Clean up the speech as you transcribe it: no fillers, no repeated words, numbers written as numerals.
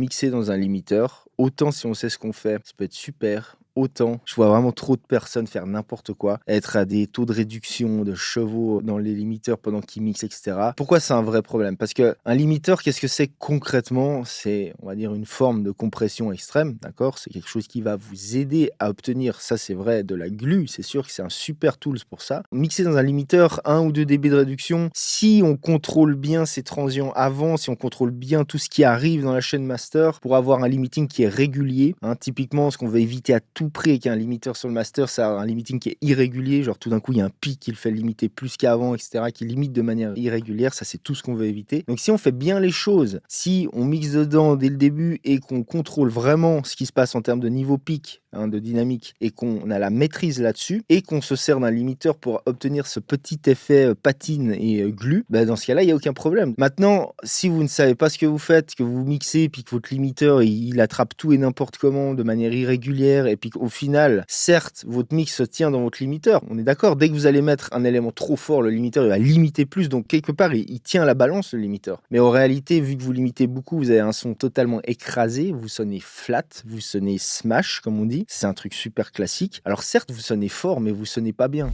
Mixer dans un limiteur, autant si on sait ce qu'on fait, ça peut être super. Autant, je vois vraiment trop de personnes faire n'importe quoi, être à des taux de réduction de chevaux dans les limiteurs pendant qu'ils mixent, et cetera. Pourquoi c'est un vrai problème? Parce qu'un limiteur, qu'est-ce que c'est concrètement? C'est, on va dire, une forme de compression extrême, d'accord? C'est quelque chose qui va vous aider à obtenir, ça c'est vrai, de la glu, c'est sûr que c'est un super tool pour ça. Mixer dans un limiteur 1 ou 2 dB de réduction, si on contrôle bien ces transients avant, si on contrôle bien tout ce qui arrive dans la chaîne master pour avoir un limiting qui est régulier, hein, typiquement ce qu'on veut éviter à tout prix avec un limiteur sur le master, c'est un limiting qui est irrégulier, genre tout d'un coup il y a un pic qui le fait limiter plus qu'avant, etc., qui limite de manière irrégulière, ça c'est tout ce qu'on veut éviter. Donc si on fait bien les choses, si on mixe dedans dès le début et qu'on contrôle vraiment ce qui se passe en termes de niveau pic, hein, de dynamique, et qu'on a la maîtrise là-dessus, et qu'on se sert d'un limiteur pour obtenir ce petit effet patine et glu, bah dans ce cas-là, il n'y a aucun problème. Maintenant, si vous ne savez pas ce que vous faites, que vous mixez, puis que votre limiteur, il attrape tout et n'importe comment de manière irrégulière, et puis qu'au final, certes, votre mix se tient dans votre limiteur, on est d'accord, dès que vous allez mettre un élément trop fort, le limiteur, il va limiter plus, donc quelque part, il tient la balance, le limiteur. Mais en réalité, vu que vous limitez beaucoup, vous avez un son totalement écrasé, vous sonnez flat, vous sonnez smash, comme on dit, c'est un truc super classique. Alors certes, vous sonnez fort, mais vous sonnez pas bien.